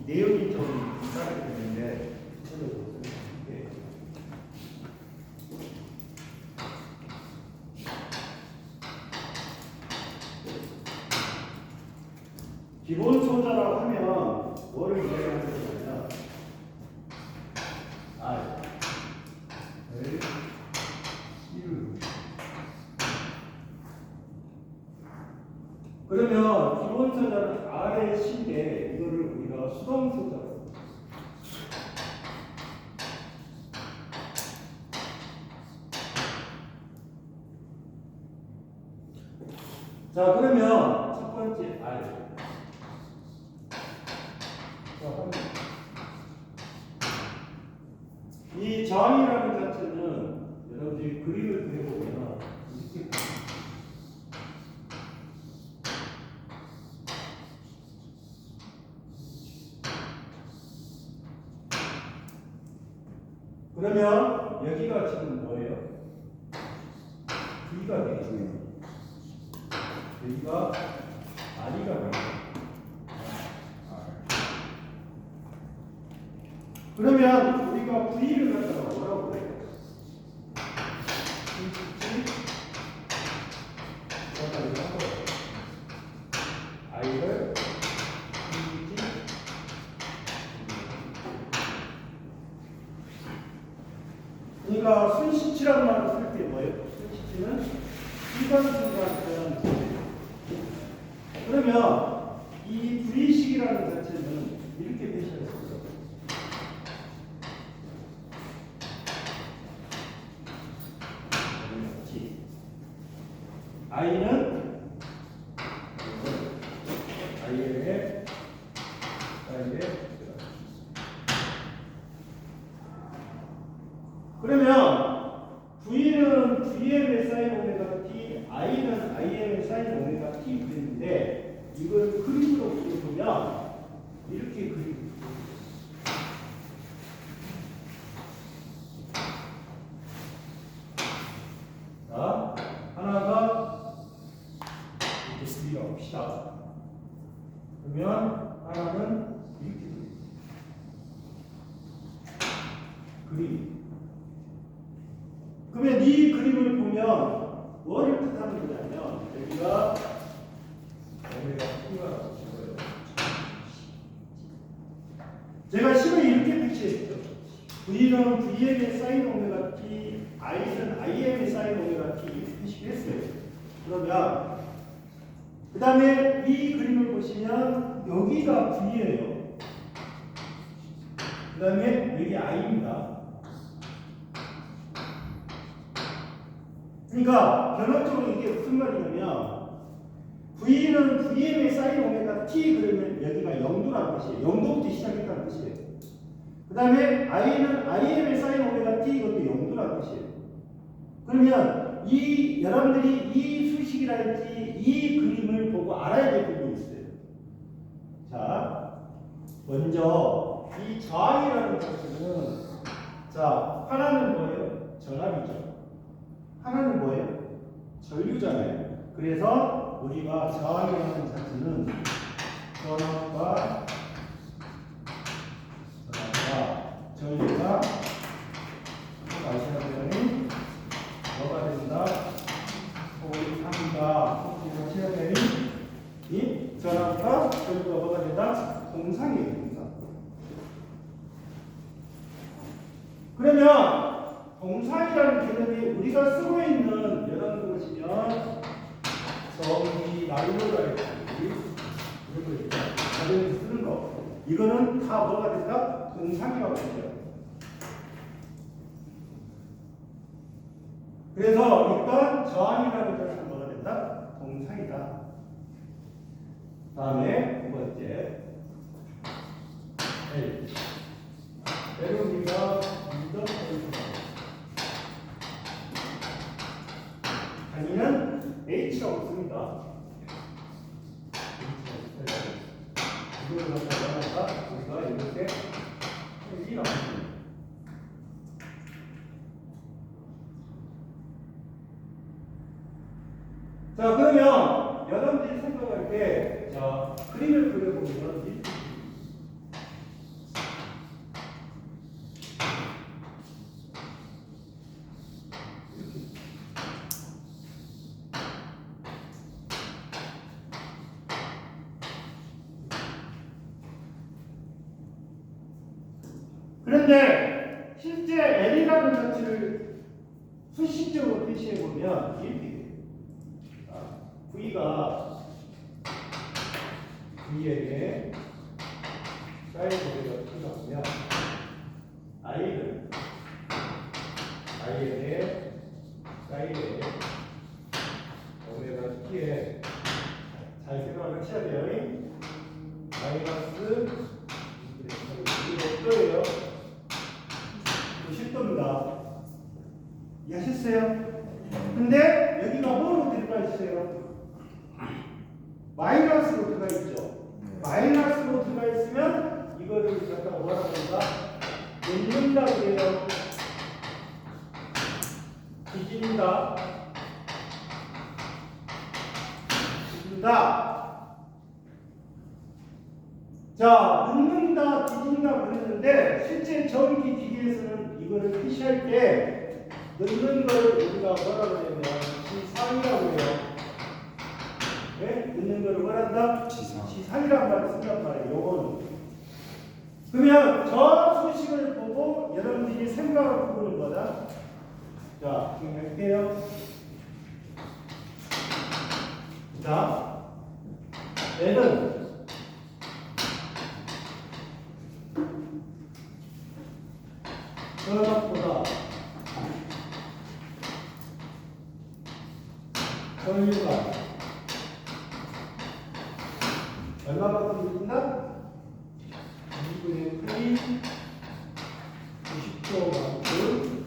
내용이 좀 이상하게 되는데 네. 기본 소자라고 하면 뭐를 이야기하는 거냐면 R, L, U. 그러면 기본 소자는 R의 C인데 이거를 우리가 수동 소자로. 자, 그러면 첫 번째 R. 이 저항이라는 자체는 여러분들이 그림을 그려보면 이렇게 그러면 여기가 지금 뭐예요? B가 되겠네요. 여기가 R이가 되겠네요. 그러면 우리가 V를 갖다가 뭐라고 그래요? I를 그러니까 순시치라는 말을 쓸 때 뭐예요? 순시치는 순간순간 변하는. 그러면 이 V식이라는 자체는 이렇게 표시할 수 있어요. I는 I의 그러면 V는 Vm의 사인 오메가 t, I는 Im의 사인 오메가 t 그랬는데 이걸 그림으로 그려보면 이렇게 그리고 자, 하나가 이렇게 그려봅시다. 그러면 하나는 이렇게 그림. 그러면 이 그림을 보면 뭐를 뜻하는 거냐면 여기가 오메가 T가 나오고요. 제가 식을 이렇게 표시했죠. V는 Vm의 사인 오메가 T, I는 Im의 사인 오메가 T 이렇게 표시했어요. 그러면 그 다음에 이 그림을 보시면 여기가 V예요. 그 다음에 여기 I입니다. 그러니까 변화적으로 이게 무슨 말이냐면 V는 Vm의 사인 오메가 T 그러면 여기가 0도라는 뜻이에요. 0도부터 시작했다는 뜻이에요. 그 다음에 I는 Im의 사인 오메가 T 이것도 0도라는 뜻이에요. 그러면 이 여러분들이 이 수식이랄지 이 그림을 보고 알아야 될 부분이 있어요. 자, 먼저 이 저항이라는 것은 자, 하나는 뭐예요? 전압이죠. 하나는 뭐예요? 전류잖아요. 그래서 우리가 저항이라는 자체는 전압과 전류가 아셔야 되니 뭐가 된다? 공상이다. 아셔야 되니 이 전압과 전류가 뭐가 된다? 공상이 됩니다. 그러면 공상이라는 개념이 우리가 쓰고 있는 여러분 보시면 전기 난로랄지 이런 거 있죠. 자전거 쓰는 거 이거는 다 뭐가 된다? 공상이라고 하죠. 그래서 일단 저항이라는 것은 뭐가 된다? 공상이다. 다음에 두 번째 L. L은 우리가 단위는 H라고 씁니다. 이걸 갖다가 우리가 이렇게 1이라고 씁니다. 자, 그러면 여러분들이 생각할 때, 자, 그림을 그려보면 그런데 실제 L이라는 가치를 수식적으로 표시해 보면 이렇게 돼요. V가 V에게 사인 오메가 T가 보면 I는 I에게 사인에 오메가 T에 잘 생각을 하셔야 돼요. 마이너스 이게 몇 도예요? 90도입니다. 이해하셨어요? 근데 여기가 뭐로 들어가 있어요? 마이너스로 들어가 있죠. 마이너스로 들어가 있으면 이거를 갖다가 뭐라고 한다? 놓는다 그래요. 뒤진다. 뒤진다. 자, 눕는다, 뒤진다 그랬는데 실제 전기 기계에서는 이거를 표시할 때 눕는 거를 우리가 뭐라고 하냐면 지상이라고 해요. 네? 눕는 거를 뭐란다? 지상이란 말을 쓴단 말이에요. 요거는. 그러면 저 수식을 보고 여러분들이 생각을 해보는 거다. 자, 지금 할게요. 자, L은 전압보다 전류가 얼마만큼 느낀다? 2분의 3 90도만큼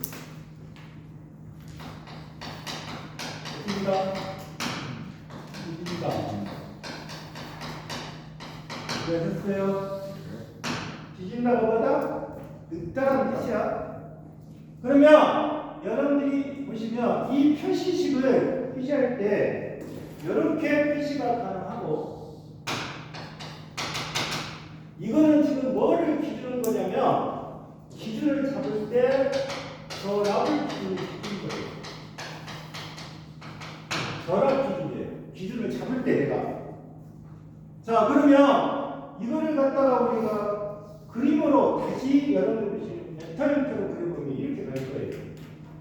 느낀다. 왜 했어요? 뒤진다고 보다 늦다라는 뜻이야. 그러면 여러분들이 보시면 이 표시식을 표시할 때 이렇게 표시가 가능하고 이거는 지금 뭐를 기준으로 거냐면 기준을 잡을 때 저랍을 기준으로 잡는 거예요. 저랍 기준이에요. 기준을 잡을 때 내가. 자, 그러면 이거를 갖다가 우리가 그림으로 다시 여러분들 보시면 벡터 형태로 그려보면 이렇게 될 거예요.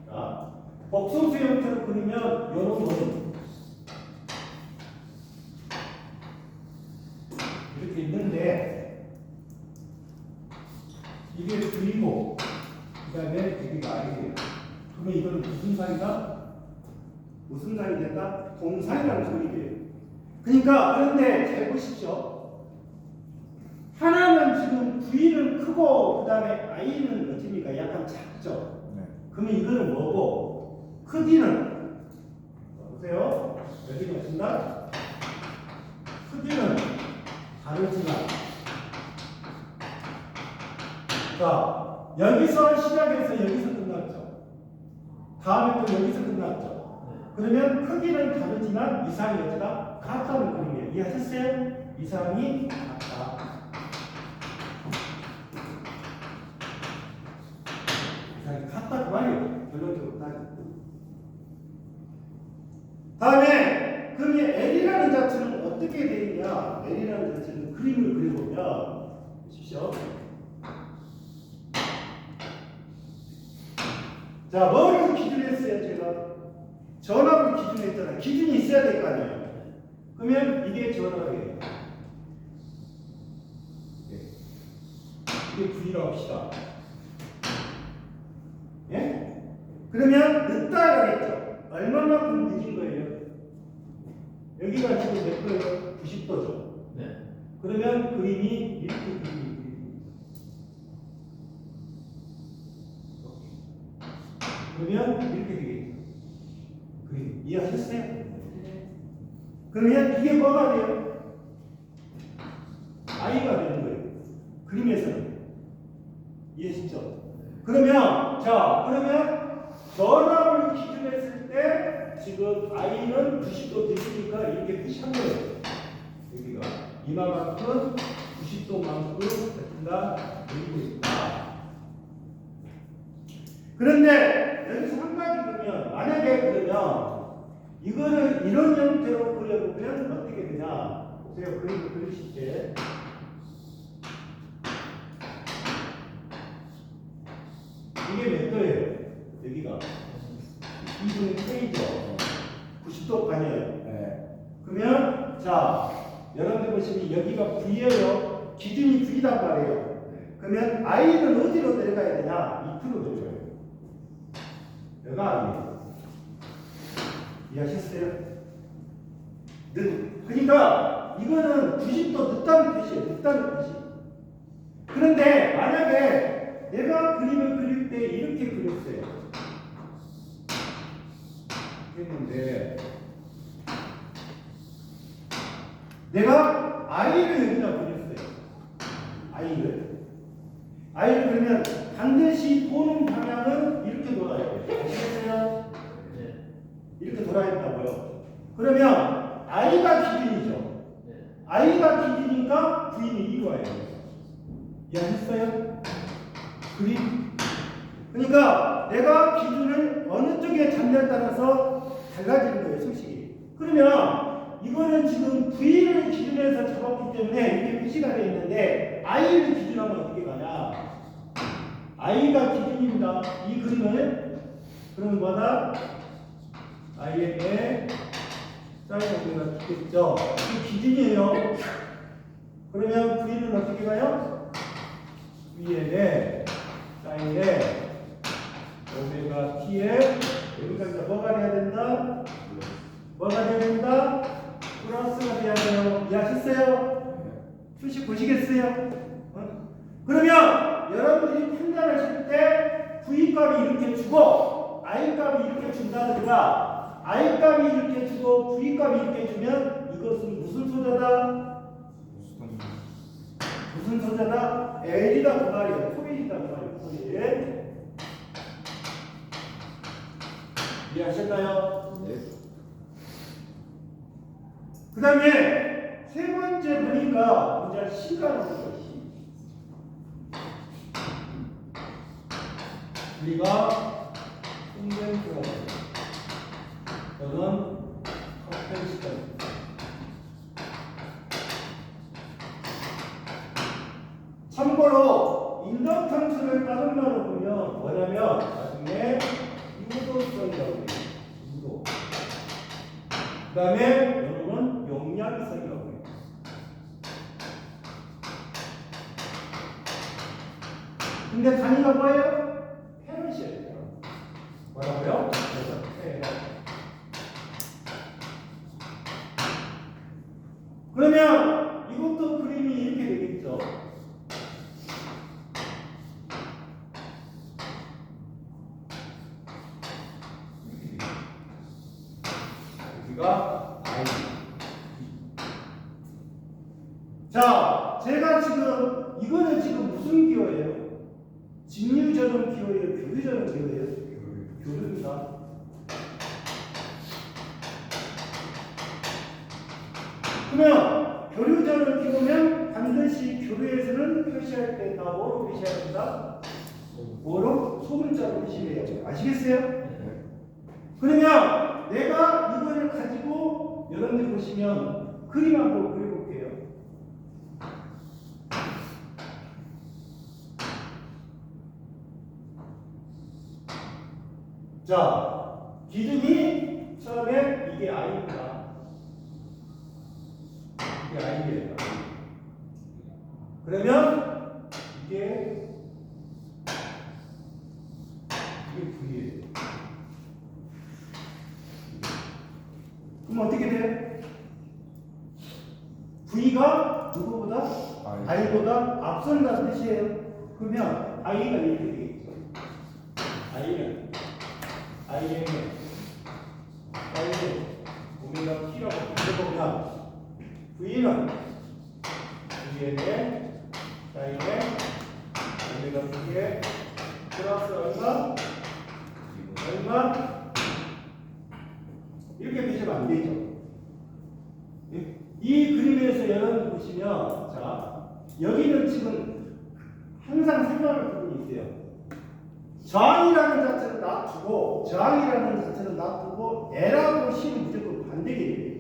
자, 복소수 형태로 그리면 이런 거는 이렇게 있는데 이게 V고 그 다음에 여기가 I예요. 그러면 이거는 무슨 사이다? 무슨 사이 됐다? 동사이라는 소리예요. 그러니까 그런데 잘 보십시오. 하나는 지금 V는 크고 그 다음에 I는 어떻습니까? 약간 작죠. 네. 그러면 이거는 뭐고? 크기는 보세요. 여기가 있습니다. 크기는 다르지만 자, 여기서 시작해서 여기서 끝났죠. 다음에 또 여기서 끝났죠. 그러면 크기는 다르지만 이상이 어쩌다 같다는 그림이에요. 이해하셨어요? 이상이 같다. 이상이 같다 그 말이에요. 결론적으로 따지고. 다음에 그럼 이 L이라는 자체는 어떻게 되어 있냐? L이라는 자체는 그림을 그려보면 보십시오. 자, 뭐를 기준했어요? 제가 전압을 기준했잖아요. 기준이 있어야 될 거 아니에요. 그러면 이게 전압이에요. 이게 V라고 합시다. 예? 그러면 늦다 그랬죠. 얼마만큼 늦은 거예요? 여기가 지금 몇 도예요? 90도죠. 네. 그러면 그림이 이렇게 그림이 그러면 이렇게 되겠죠. 그림 이해하셨어요? 네. 그러면 이게 뭐가 돼요? I가 되는 거예요. 그림에서는 이해하시죠? 그러면 그러면 전압을 기준했을 때 지금 I는 90도 됐으니까 이렇게 표시한 거예요. 여기가 이만큼 90도만큼 됐다 그리고 있다. 그런데 여기서 한 가지 그러면 만약에 그러면 이거를 이런 형태로 그려보면 어떻게 되냐? 보세요. 그림을 그리실 때 90도 반이에요. 네. 그러면 자 여러분들 보시면 여기가 V예요. 기준이 V단 말이에요. 그러면 I는 어디로 내려가야 되냐? 밑으로 내려가요. 여기가 아니에요. 이해하셨어요? 그러니까 이거는 90도 늦다는 뜻이에요. 늦다는 뜻이. 그런데 만약에 내가 그림을 그릴 때 이렇게 그렸어요. 했는데 내가 I를 여기다 그렸어요. I를 그러면 반드시 보는 방향은 이렇게 돌아야 돼요. 아시겠어요? 네. 이렇게 돌아야 된다고요. 그러면 I가 기준이죠. 네. I가 기준이니까 V는 이거예요. 이해하셨어요? 그림. 그러니까 내가 기준을 어느 쪽에 잡냐에 따라서 달라지는 거예요, 솔직히. 그러면 이거는 지금 V를 기준해서 잡았기 때문에 이렇게 표시가 되어 있는데 I를 기준하면 어떻게 가냐? I가 기준입니다. 이 그림을 그러면 뭐다? I에게 사인오메가 T겠죠? 이 기준이에요. 그러면 V는 어떻게 가요? V에게 사인에 오메가 T에 여기가 이제 뭐가 돼야 된다? 뭐가 돼야 된다? 플러스가 돼야 돼요. 이해하셨어요? 수식 보시겠어요? 그러면 여러분들이 판단하실 때 V 값이 이렇게 주고 I 값이 이렇게 준다든가 I 값이 이렇게 주고 V 값이 이렇게 주면 이것은 무슨 소자다? 무슨 소자다? L이다 그 말이에요. 포일이다 그 말이에요. 포일. 이해하셨나요? 네. 그 다음에 세 번째 보니까 문제 C가 나오는 거예요. C. 우리가 순간표가 또는 커플시간. 참고로 인덕함수를 다른 말로 보면 뭐냐면 나중에 유도성이라고 해요. 유도. 그 다음에 여러분 용량성이라고 해요. 근데 단위가 뭐예요? 페럿이에요. 뭐라고요? 페럿. 그러면 이것도 그림이 이렇게 되겠죠. 여기가 I. 자, 제가 지금 이거는 지금 무슨 기호예요? 직류전원 기호예요? 교류전원 기호예요? 교류입니다. 그러면 교류전원 기호면 반드시 교류에서는 표시할 때 다 뭐로 표시해야 된다? 뭐로? 소문자로 표시해야 돼요. 아시겠어요? 그러면 내가 이거를 가지고 여러분들 보시면 그림 한번 그려볼게요. 자, 기준이 처음에 이게 I입니다. 이게 I예요. 그러면 이게 V예요. 그럼 어떻게 돼요? V가 누구보다? I보다 앞선다는 뜻이에요. 그러면 I가 이렇게 되겠죠. I는 오메가 T라고 해보면 V는 V에게 사인에 오메가 T에 플러스 얼마 이렇게 표시하면 안 되죠. 이 그림에서 여러분 보시면 자 여기는 지금 항상 생각할 부분이 있어요. 저항이라는 자체를 놔두고 저항이라는 자체를 놔두고 L하고 C는 무조건 반대예요.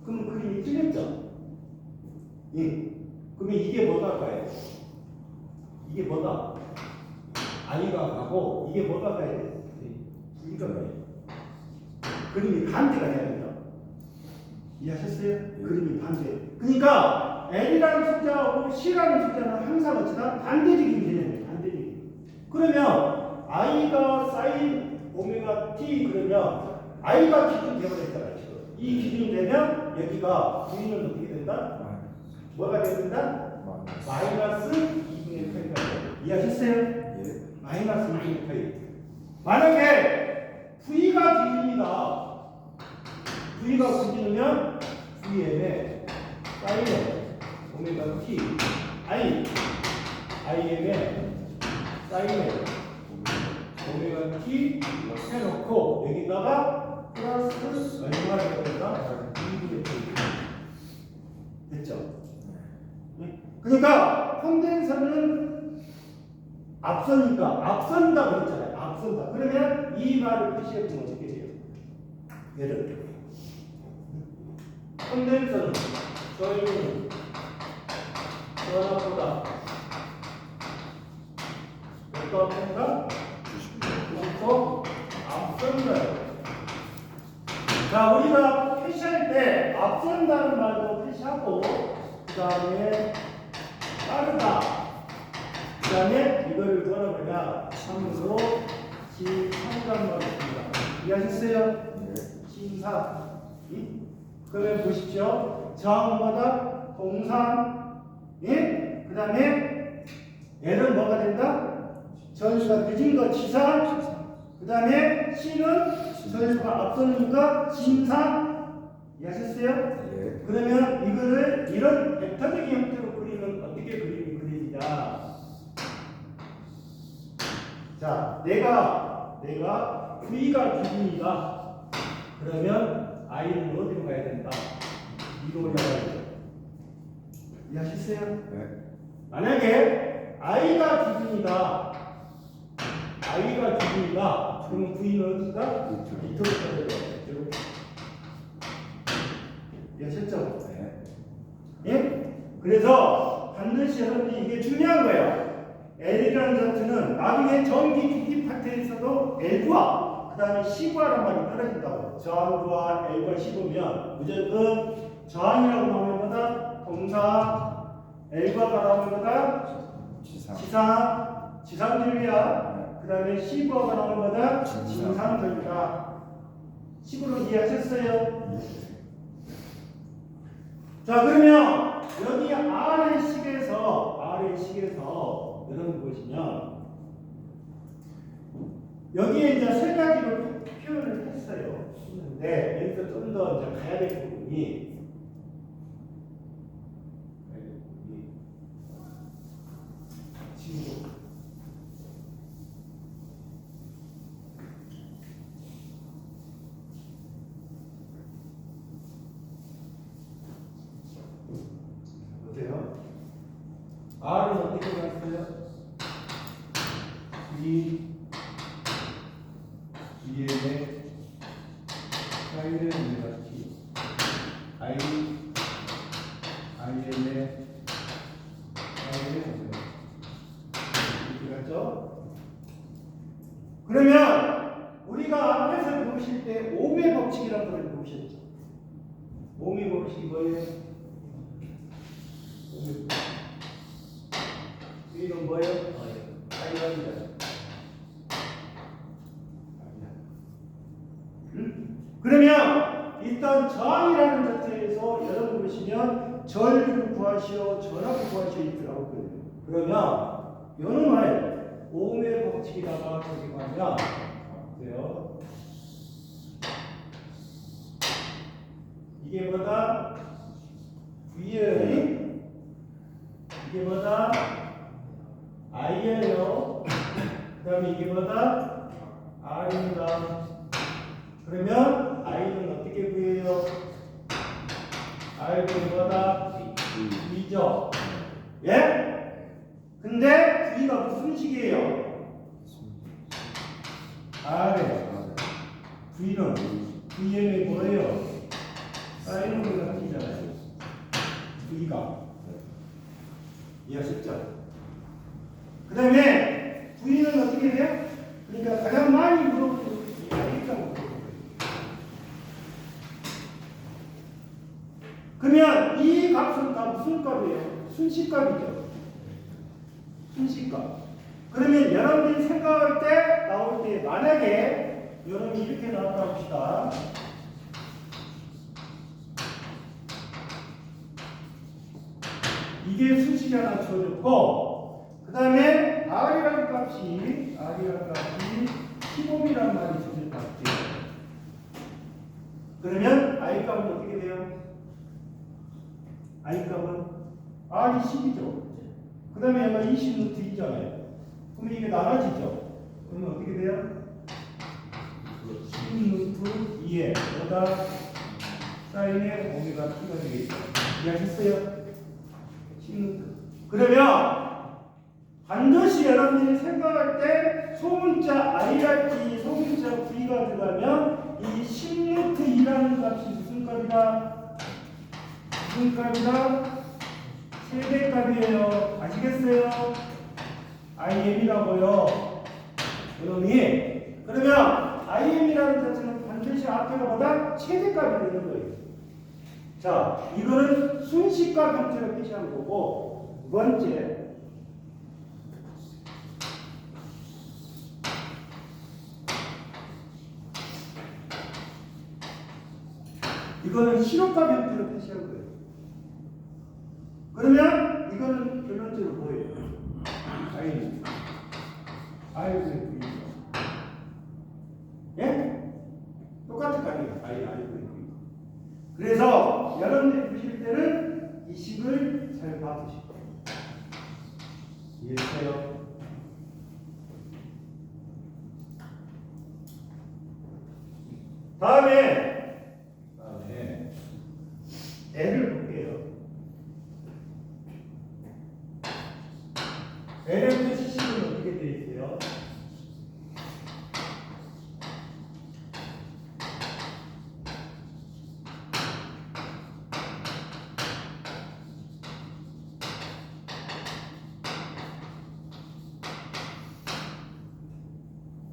그럼 그림이 틀렸죠? 예. 그러면 이게 뭐다가요? 이게 뭐다? I가 가고 이게 뭐다 가야 돼? V가 가요. 그림이 반대가 돼야 된다. 이해하셨어요? 그림이 반대. 그러니까 L이라는 숫자하고 C라는 숫자는 항상 어찌나 반대적인 개념이에요. 반대적인. 그러면 I가 사인 오메가 T 그러면 I가 기준이 되어버렸잖아요. 지금. 이 기준이 되면 여기가 V는 어떻게 된다? 뭐가 된다? 마이너스 2분의 P가 돼요. 이해하셨어요? 예. 마이너스 2분의 P. 만약에 V가 기준이다. V가 기준이면 Vm의 사인에 오메가 T Im의 사인에 오메가 T 해놓고 여기다가 플러스 얼마가 되니까 2분의 T 됐죠? 그러니까 콘덴서는 앞선다 그랬잖아요. 앞선다. 그러면 이 말을 표시해주면 어떻게 돼요? 예를 들어 콘덴서는 저희는 전압보다 몇 앞선다? 90% 앞선다요. 자, 우리가 표시할 때 앞선다는 말도 표시하고 그 다음에 빠르다. 그 다음에 이거를 뭐라 그러냐? 3으로 진상이라는 말을 씁니다. 이해하셨어요? 진상. 그러면 보십시오. 저항보다 동상. 예? 그 다음에 L은 뭐가 된다? 전수가 늦은 거 지상. 그 다음에 C는 전수가 앞서니까 진상. 이해하셨어요? 예. 그러면 이거를 이런 벡터적인 형태로 그리면 어떻게 그림이 그려지냐? 자, 내가 V가 기준이다. 그러면 I는 어디로 가야 된다? 위로 올라가야 돼. 이해하셨어요? 네. 만약에 I가 기준이다. 그러면 V는 어디다? 밑으로 가야 돼. 이렇게. 이해하셨죠? 네. 예? 그래서 반드시 여러분이 이게 중요한 거예요. L이라는 자체는 나중에 전기 기기 파트에서도 L과 그 다음에 C과란 말이 떨어진다고. 저항과 L과 C 보면 무조건 저항이라고 나오면 뭐다? 동사. L과 나오면 뭐다? 지상절이야. 그 다음에 C과가 나오면 뭐다? 진상절이다. 식으로 이해하셨어요? 자, 그러면 여기 아래식에서 여러분 보시면 여기에 이제 세 가지로 표현을 했어요. 했는데 여기서 좀 더 이제 가야 될 부분이 지금 보세요. R은 어떻게 갔어요? Vm의 사인의 오메가 T Im의 사인의 오메가 이렇게 갔죠? 그러면 우리가 앞에서 배우실 때 오음의 법칙이라는 걸 배우셨죠? 오음의 법칙이 뭐예요? V는 뭐예요? 사인입니다. 그러면 일단 저항이라는 자체에서 여러분 보시면 전류를 구하시오, 전압을 구하시오 이렇게 나오거든요. 그러면 요놈을 오음의 법칙에다가 저기 가면 보세요. 이게 뭐다? V의 이게 뭐다? I예요. 그 다음에 이게 뭐다? R입니다. 그러면 I는 어떻게 구해요? R는 뭐다? V죠. 예? 근데 V가 무슨 식이에요? R에 V는 Vm이 뭐예요? 사인 오메가 T잖아요. V가 이해하셨죠? 그 다음에 V는 어떻게 돼요? 그러니까 가장 많이 물어보는 게 I라고 물어보는 거예요. 이 값은 다 무슨 값이에요? 순식값이죠. 순식값. 그러면 여러분들이 생각할 때 나올 때 만약에 여러분이 이렇게 나왔다 봅시다. 이게 수식이 하나 주어졌고 그 다음에 R이라는 값이 15이란 말이 주어졌다 할게요. 그러면 I 값은 어떻게 돼요? I 값은 R이 10이죠. 그 다음에 얘가 20루트 있잖아요. 그러면 이게 나눠지죠. 그러면 어떻게 돼요? 10루트 2에 여기다 사인의 오메가 t가 되겠죠. 이해하셨어요? 10루트. 그러면 반드시 여러분들이 생각할 때 소문자 I랄지 소문자 V가 들어가면 이 10루트 2라는 값이 무슨 값이다? 무슨 값이다? 세대값이에요. 아시겠어요? IM이라고요. 그러면 IM이라는 자체는 반드시 앞에가 보다 최대값이 되는 거예요. 자, 이거는 순식값 형태로 표시한 거고, 두 번째. 이거는 실효값 형태로 표시한 거예요. 그러면 이거는 결론적으로 뭐예요? 아이는 예? 똑같을 거 아니에요? 아이는 그래서 여러분들이 보실 때는 이 식을 잘 봐두시고 이해했어요? 다음에 L을 볼게요. L의 표시식은 어떻게 되어 있어요?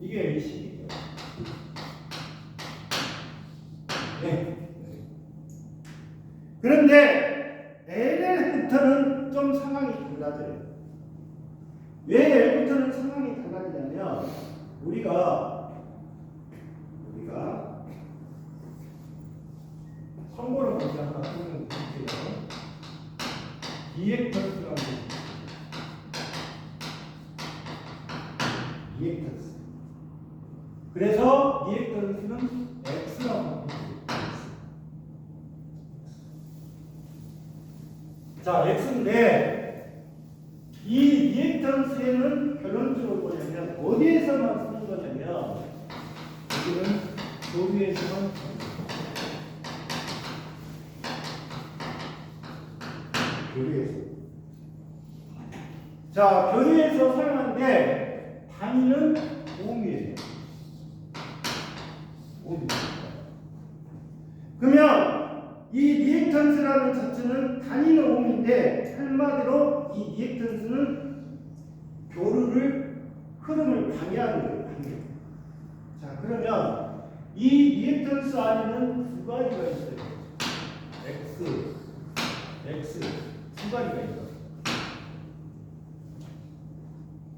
이게 L식이죠. 네. 그런데 L부터는 좀 상황이 달라져요. 왜 L부터는 상황이 달라지냐면 우리가 선고를 먼저 하나 설명드릴게요. 리액턴스라는 게 리액턴스. 그래서 리액턴스는 X라고 합니다. 자, X인데 이 리액턴스에는 결론적으로 뭐냐면 어디에서만 쓰는 거냐면 여기는 교류에서만 교류에서. 자, 교류에서 사용하는데 단위는 오음이에요. 오음입니다. 그러면 이 리액턴스라는 자체는 단위는 오음인데 한마디로 이 리액턴스는 교류를 흐름을 방해하는 거예요. 방해. 자, 그러면 이 리액턴스 안에는 두 가지가 있어요. X 두 가지가 있어요.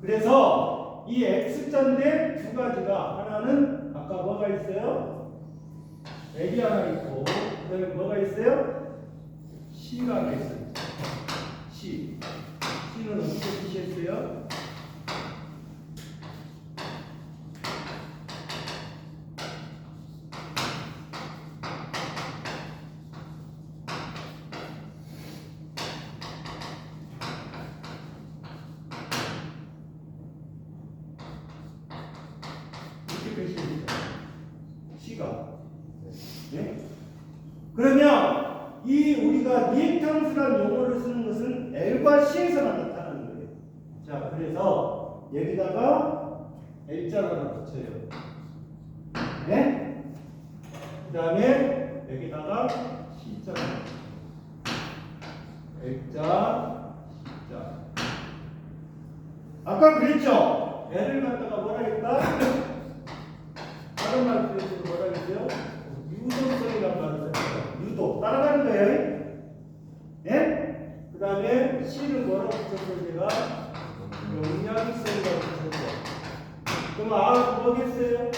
그래서 이 X자인데 두 가지가 하나는 아까 뭐가 있어요? L이 하나 있고 그 다음에 뭐가 있어요? C가 하나 있어요. C는 어떻게 표시했어요? 이렇게 표시했죠. C가. 네? 그러면 이 우리가 리액턴스라는 용어를 쓰는 것은 L과 C에서만 나타나는 거예요. 자, 그래서 여기다가 L자를 붙여요. 네? 그 다음에 여기다가 C자. L자, C자. 아까 그랬죠? L을 갖다가 뭐라 했다? 다른 말 표현으로 뭐라 했어요? 유도성이라는 말을 썼어요. 유도. 따라가는 거예요. 예? 제가 영양성이라고 쳤죠. 그럼 R은 뭐겠어요?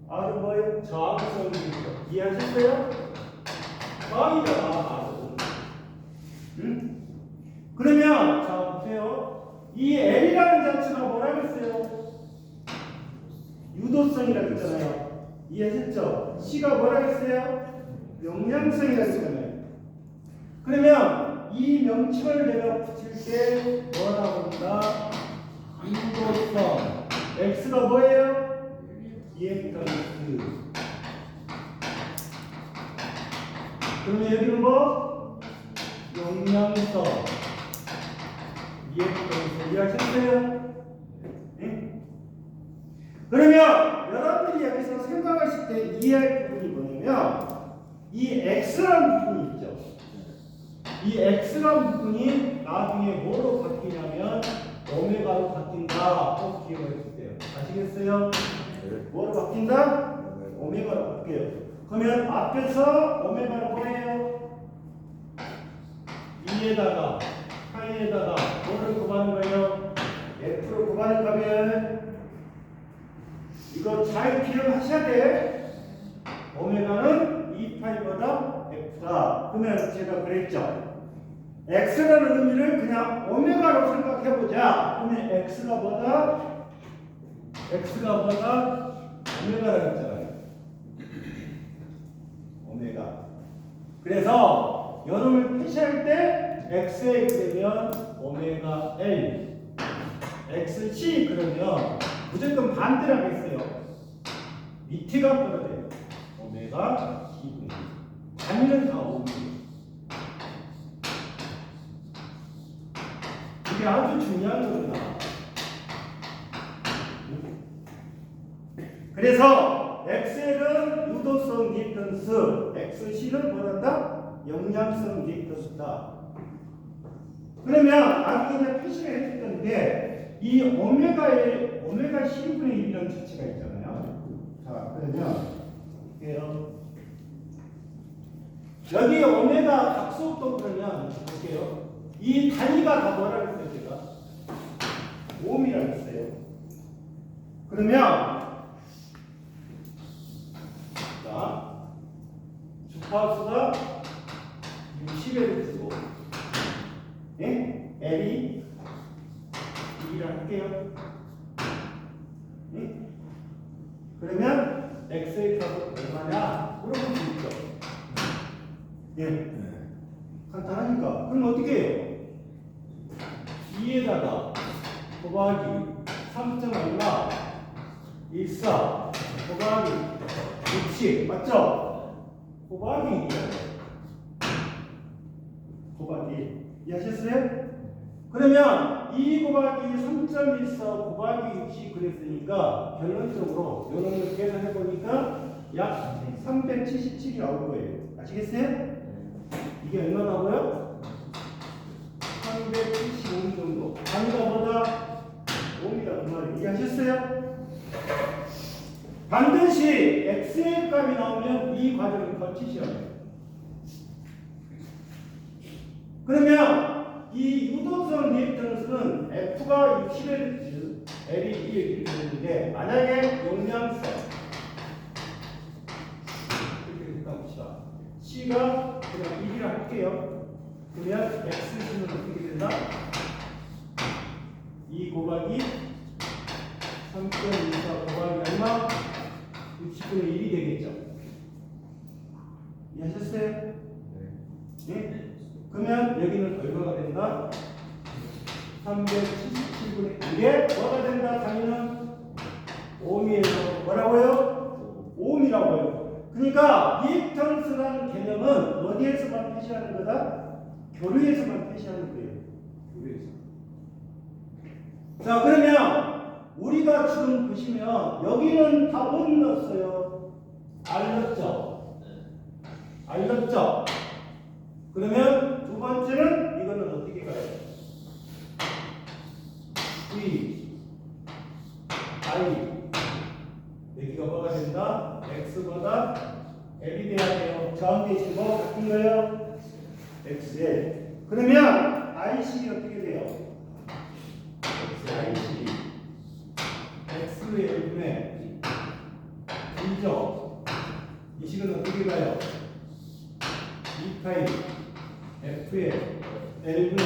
R은 뭐예요? 저항성이죠. 이해하셨어요? 저항이잖아, R은. 응? 그러면 자 보세요. 이 L이라는 자체가 뭐라고 했어요? 유도성이라고 했잖아요. 이해하셨죠? C가 뭐라고 했어요? 영양성이라고 했잖아요. 그러면 이 명칭을 내가 붙일 때 뭐 나온다? 유도성. X가 뭐예요? 리액턴스. 그러면 여기는 뭐? 영양성. 리액턴스. 이해하셨어요? 네? 그러면 여러분들이 여기서 생각하실 때 이해할 부분이 뭐냐면 이 X라는 부분이 있죠. 이 X라는 부분이 나중에 뭐로 바뀌냐면 오메가로 바뀐다. 꼭 기억해 주세요. 아시겠어요? 뭐로 바뀐다? 오메가로 바뀌어요. 그러면 앞에서 오메가는 뭐예요? 2에다가 파이에다가 뭐를 곱하는 거예요? F로 곱하는 거면 이거 잘 기억하셔야 돼. 오메가는 2파이보다 F다. 그러면 제가 그랬죠. X라는 의미를 그냥 오메가로 생각해보자. 그러면 X가 뭐다? 오메가라고 했잖아요. 오메가. 그래서 여름을 표시할 때 X에 그러면 오메가 L, XC 그러면 무조건 반대로 하겠어요. 밑에가 뭐가 돼요? 오메가 C분의 단위는 다 오메가. 이게 아주 중요한 겁니다. 그래서 XL은 유도성 리액턴스, XC는 뭐란다? 영양성 리액턴스다. 그러면 아까 그냥 표시를 해줄 건데 이 오메가 C분의 1이라는 자체가 있잖아요. 자, 그러면 볼게요. 여기 오메가 각속도 그러면 볼게요. 이 단위가 다 뭐라고 했어요, 제가? 옴이라고 했어요. 그러면 자, 주파수가 60에 주고 예? L이 2를 할게요. 예? 그러면 X의 값은 얼마냐? 물어볼 수 있죠. 예. 간단하니까. 그럼 어떻게 해요? 2에다가 곱하기 3점 얼마? 14 곱하기 60 맞죠? 곱하기 2잖아요. 곱하기 이해하셨어요? 그러면 2 곱하기 3.14 곱하기 60 그랬으니까 결론적으로 이런 걸 계산해 보니까 약 377이 나올 거예요. 아시겠어요? 이게 얼마 나고요? 375 정도. 단가보다 5입니다. 그 말이 이해하셨어요? 반드시 X의 값이 나오면 이 과정을 거치셔야 돼요. 그러면 이 유도성 리액턴스는 F가 60Hz, L이 2 이렇게 되는데 만약에 용량성 이렇게 생각합시다. C가 그냥 1이라 할게요. 그러면 X는 어떻게 된다? 2 곱하기 3.24 곱하기 얼마? 60분의 1이 되겠죠. 이해하셨어요? 네? 그러면 여기는 얼마가 된다? 377분의 1에 뭐가 된다? 당연히 옴이에요. 뭐라고요? 옴이라고요. 그러니까 리액턴스라는 개념은 어디에서만 표시하는 거다? 교류에서만 표시하는 거예요. 교류에서. 자, 그러면 우리가 지금 보시면 여기는 다 못 넣었어요. 알렸죠? 알렸죠? 그러면 두 번째는 이거는 어떻게 가요? V, I 여기가 뭐가 된다? X보다 L이 돼야 돼요. 저항 대신 뭐 같은 거예요? XL. 그러면 IC이 어떻게 돼요? A분의 B죠. 이 식은 어떻게 가요? 2파이 F의 L분의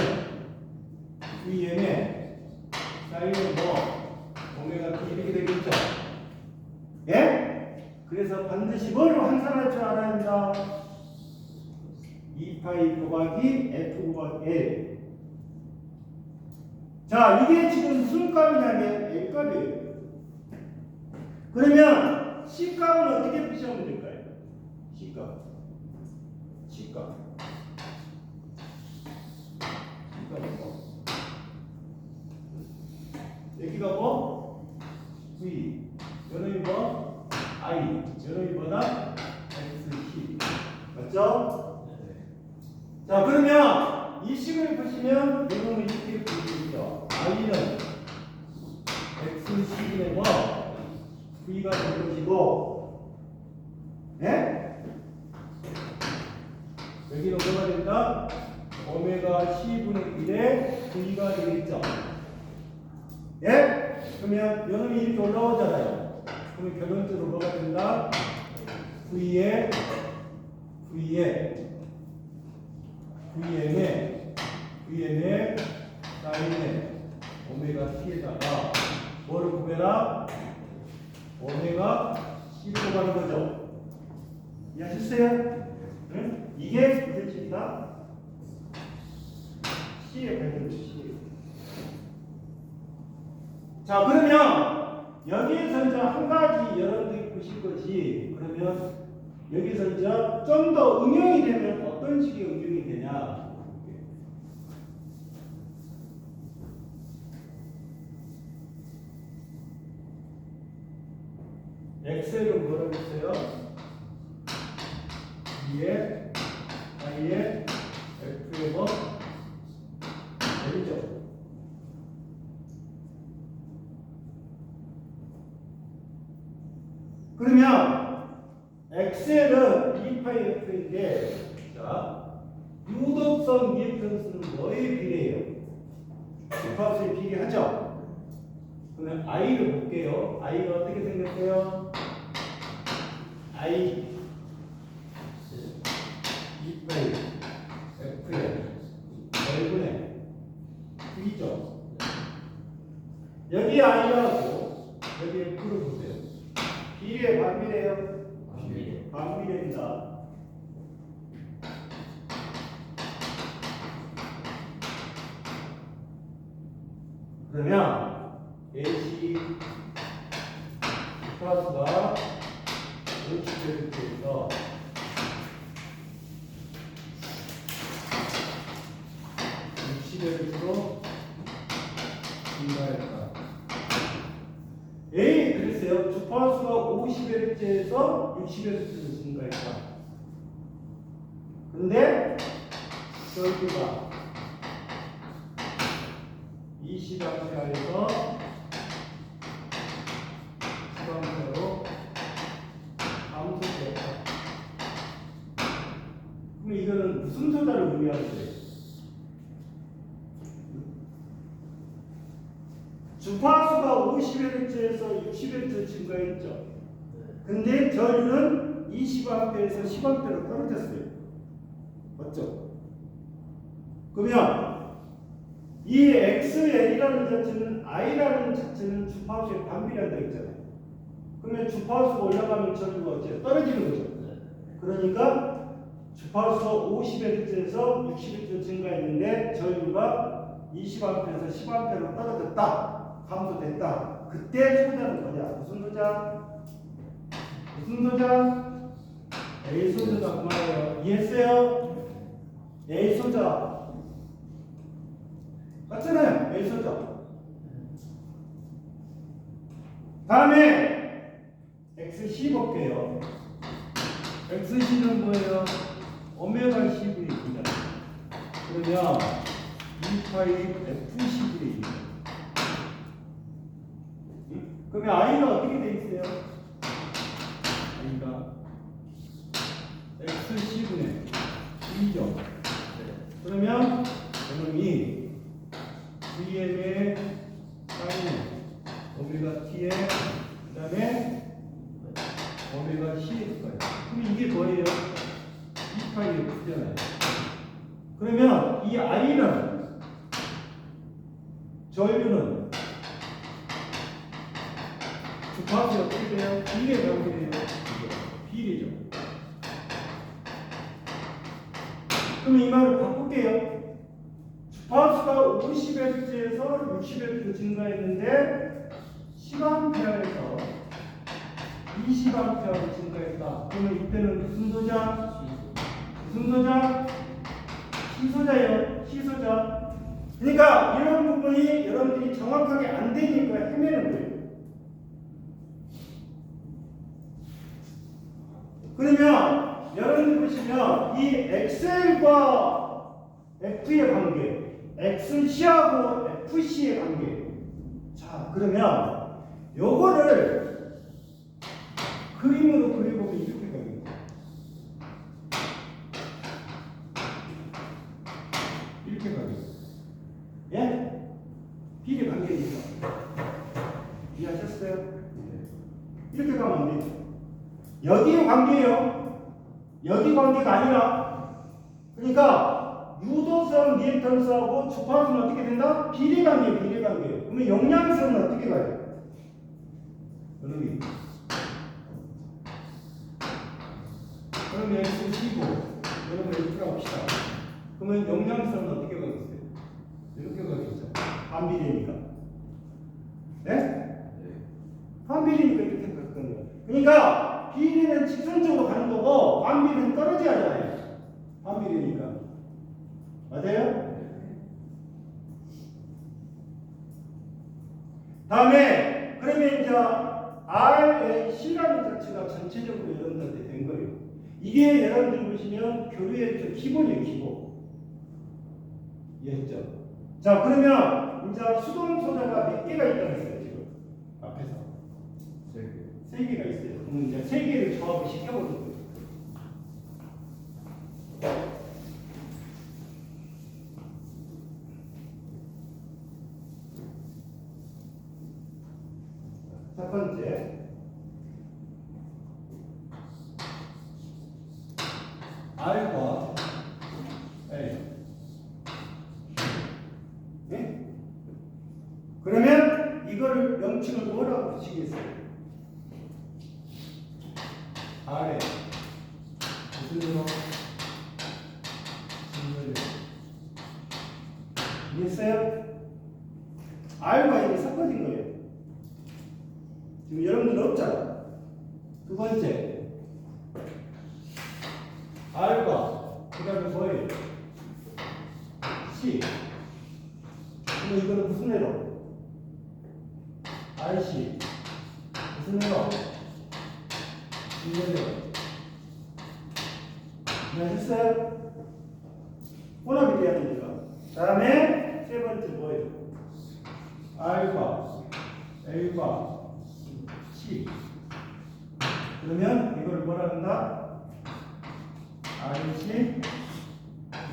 VM의 사인은 뭐 오메가 T 이렇게 되겠죠? 예? 그래서 반드시 뭐를 환산할 줄 알아야 한다. 2파이 곱하기 F 곱하기 L. 자, 이게 지금 무슨 값이냐면 L값이에요. 그러면 C값은 어떻게 표시하면 될까요? C값. C값은 뭐? 여기가 뭐? V. 여놈이 뭐? I. 여놈이 뭐다? XC. 맞죠? 자, 그러면 이 식을 보시면 여러분 이렇게 보시죠. I는 XC분의 뭐? V가 될 것이고, 네? 여기는 뭐가 된다? 오메가 C분의 1의 V가 되겠죠. 예? 그러면 여놈이 이렇게 올라오잖아요. 그러면 결론적으로 뭐가 된다? VM의 사인의 오메가 C에다가 뭐를 구해라? 오메가 C로 가는 거죠. 이해하셨어요? 응? 이게 부대식이다. C의 발견 C. 자, 그러면 여기에서 이제 한 가지 여러분들이 보실 것이, 그러면 여기서 이제 좀 더 응용이 되면 어떤 식의 응용이 되냐? 엑셀은 뭐라고 했어요? B에 I에 F에 뭐? L이죠. 그러면 엑셀은 2파이 F인데, 자, 유독성 리액턴스는 뭐에 비례해요? 주파수에 비례하죠? 그러면 I를 볼게요. I가 어떻게 생겼어요? I 2파이 F에 L분의 V죠. 여기 I하고 여기 F를 보세요. 비례 반비례요? 반비례입니다. 그러면 AC 플러스가 50Hz에서 60Hz로 증가했다. A 그랬어요. 주파수가 50Hz에서 60Hz로 증가했다. 근데 저기가 20A에서 10A로 감소됐다. 그럼 이거는 무슨 소자를 의미하는 거예요? 주파수가 50Hz에서 60Hz 증가했죠. 근데 전류는 20A에서 10A로 떨어졌어요. 맞죠? 그러면 이 XL이라는 자체는 I라는 자체는 주파수에 반비례한다 했잖아요. 그러면 주파수가 올라가면 전류가 어째 떨어지는 거죠. 그러니까 주파수가 50Hz에서 60Hz 증가했는데 전류가 20A에서 10A로 떨어졌다. 감소됐다. 그때 소자는 뭐냐? 무슨 소자? 무슨 소자? A 소자가 그 말이에요. 이해했어요? A 소자. 맞잖아요. A 소자. 다음에 XC 볼게요. XC는 뭐예요? 오메가 C분의 2입니다. 그러면 2파이 FC분의 2. 그러면 I가 어떻게 돼 있어요? I가 XC분의 2죠. 그러면 이놈이 VM의 사인 오메가 T의 그 다음에 C일 거예요. 그럼 이게 뭐예요? 2파이의 F잖아요. 그러면 이 I는 전류는 주파수 어떻게 돼요? 비례 관계돼요. 비례죠. 그럼 이 말을 바꿀게요. 주파수가 50Hz에서 60Hz 증가했는데 10A에서 20A로 증가했다. 그러면 이때는 무슨 소자? 무슨 소자? C소자예요. C소자. 그러니까 이런 부분이 여러분들이 정확하게 안 되니까 헤매는 거예요. 그러면 여러분들 보시면 이 XL과 F의 관계, XC하고 FC의 관계. 자, 그러면 요거를 그림으로 그려보면 이렇게 가요. 이렇게 가요. 예? 비례 관계니까. 이해하셨어요? 이렇게 가면 안 돼요. 여기 관계예요. 여기 관계가 아니라. 그러니까 유도성 리액턴스하고 주파수는 어떻게 된다? 비례관계예요. 비례관계예요. 그러면 용량성은 어떻게 가요? 여러분. 그럼 여기서 C고 여러분 이렇게 가봅시다. 그러면 용량성은 어떻게 가겠어요? 이렇게 가겠죠. 반비례니까. 네? 반비례니까 이렇게 갈 거예요. 그러니까 비례는 직선적으로 가는 거고 반비례는 떨어져야 하잖아요. 반비례니까. 맞아요? 다음에 그러면 이제 RAC라는 자체가 전체적으로 여러분들한테 된 거예요. 이게 여러분들 보시면 교류의 기본이에요. 기본. 이해했죠? 자, 그러면 이제 수동소자가 몇 개가 있다고 했어요. 지금 앞에서 3개가 있어요. 그럼 이제 3개를 조합을 시켜보는 거예요. 첫 번째, R과 L. 네? 그러면 이거를 명칭을 뭐라고 붙이겠어요? R에 무슨 일로? 이해했어요? R과 이게 섞어진 거예요. 지금 여러분들 없잖아. 두 번째, R과 그 다음에 뭐예요? C. 그럼 이거는 무슨 애로? RC. 무슨 애로? 이거요. 이해하셨어요? 혼합이 돼야 되니까. 다음에 세 번째 뭐예요? R과 L과 C. 그러면 이걸 뭐라 한다? RC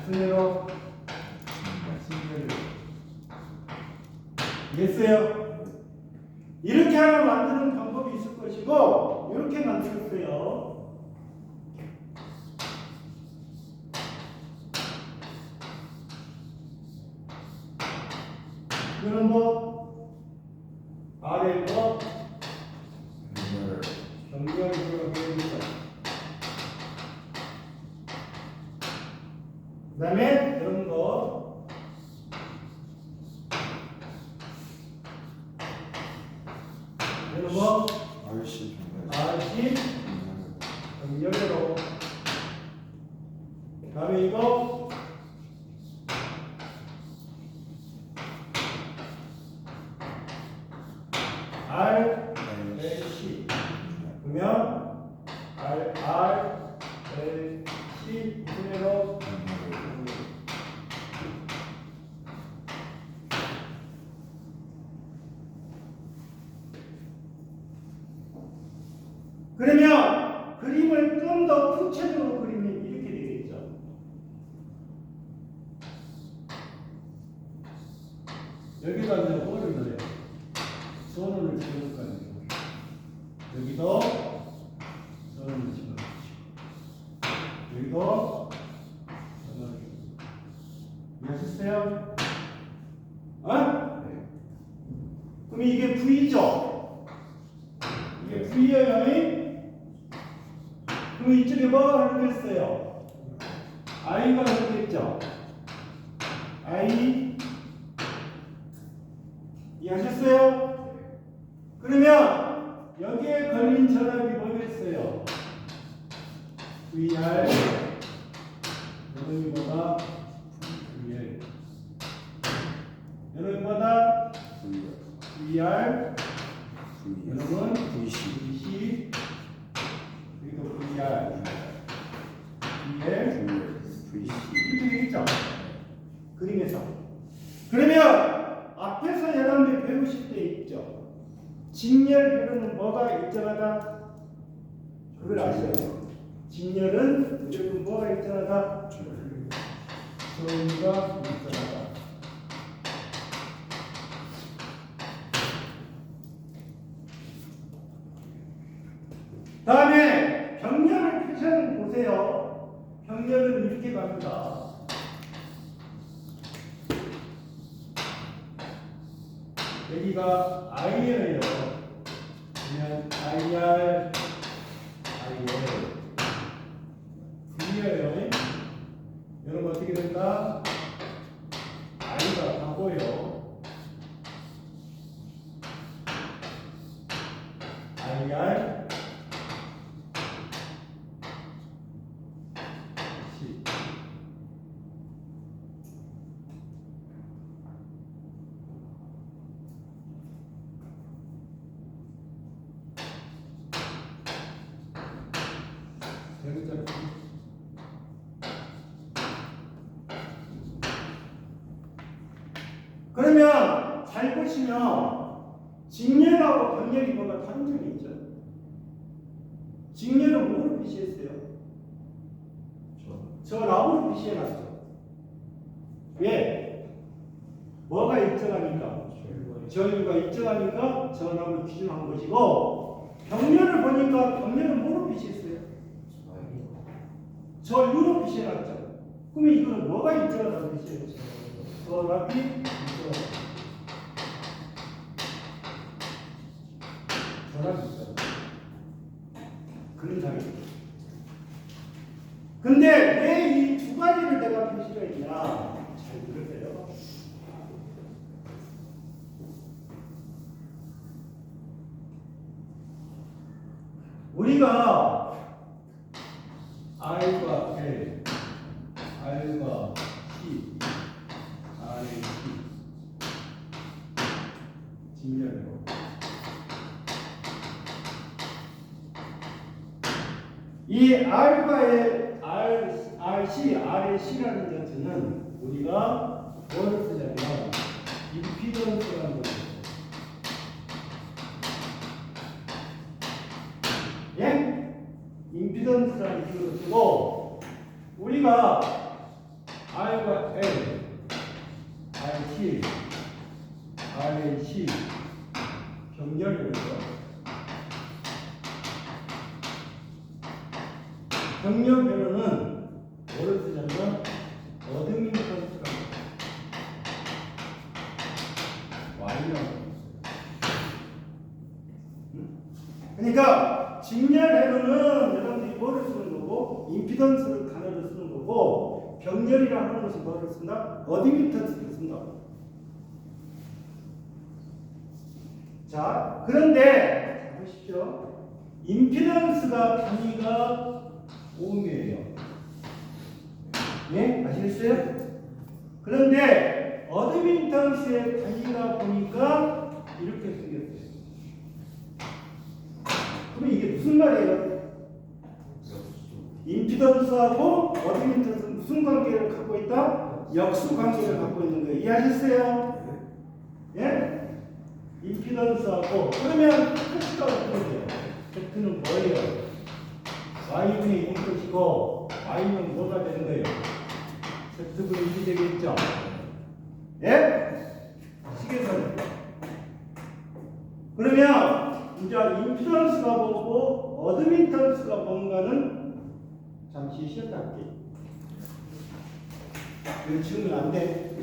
무슨 애로? 이해했어요? 이렇게 하나 만드는 방법이 있을 것이고 이렇게 만들었어요. 이거는 뭐 RL과 정렬이 들어가겠죠. 그 다음에 이런 거 이런 거 RC 정렬로. 그 다음에 이거 RLC. 그러면 RLC 그대로. 그러면 그림을 좀 더 구체적으로 그리면 이렇게 되겠죠. 여기다 이제 뭐를 넣어요? 선을 지을 거 아니에요. 여기도 선. 그럼 이게 V죠? 이게 V예요. 그럼 이쪽에 뭐가 흐르겠어요? I가 흐르겠죠? I 이해하셨어요? 그러면 여기에 걸린 전압이 뭐겠어요? VR 여러분보다 VR 여러분보다 VR 여러분 VC 그리고 VR 이렇게 되겠죠? 그림에서 그러면 앞에서 여러분들이 배우실 때 있죠? 직렬 회로는 뭐가 일정하다? 그걸 아셔야 돼요. 직렬은 무조건 뭐가 일정하다? 저희가 일정하다. 다음에 병렬을 표시하는 거 보세요. 병렬은 이렇게 갑니다. 여기가 I예요. 그러면 IR, V예요. 여러분 어떻게 된다? I가 가고요. IR, C. 그러면 잘 보시면 직렬하고 병렬이 뭔가 다른 점이 있죠. 직렬은 뭐로 표시했어요? 저 라고로 표시해놨죠. 왜? 뭐가 일정하니까? 전류가 일정하니까 전압을 기준한 것이고 병렬을 보니까 병렬은 뭐로 표시했어요? 전류로 표시해놨죠. 그러면 이거는 뭐가 일정하다는 뜻이에요? 전압이 일정하다. 전압이 있잖아. 그런 장이죠. 근데 왜 이 두 가지를 내가 표시가 있냐? 잘 들으세요. 우리가 R과 L, R과 C, R의 C 직렬으로 이 R과의 RC, R의 C라는 자체는 우리가 뭐를 쓰냐면 임피던스라는 거죠. 예? 임피던스라는 기호를 쓰고 우리가 R과 L, RC, RC 병렬을 해서 병렬 회로는 뭐를 쓰냐면 어드민턴스라고 Y라고 있어요. 그러니까 직렬 회로는 여러분들이 뭐를 쓰는 거고 임피던스를 단어로 쓰는 거고 병렬이라고 하는 것은 뭐를 쓴다? 어드민턴스를 쓴다. 자, 그런데 자 보십시오. 임피던스가 단위가 오음이에요. 예? 아시겠어요? 그런데 어드민턴스의 단위가 보니까 이렇게 생겼어요. 그럼 이게 무슨 말이에요? 임피던스하고 어드민턴스는 무슨 관계를 갖고 있다? 역수 관계를 갖고 있는 거예요. 이해하셨어요? 예? 임피던스하고 그러면 Z가 어떻게 돼요? Z는 뭐예요? Y분의 1것이고 Y는 뭐가 되는 거예요? Z분의 1이 되겠죠? 예? 식에서는 그러면 이제 임피던스가 뭐고 어드민턴스가 뭔가는 잠시 쉬었다 할게요. 지금은 안 돼.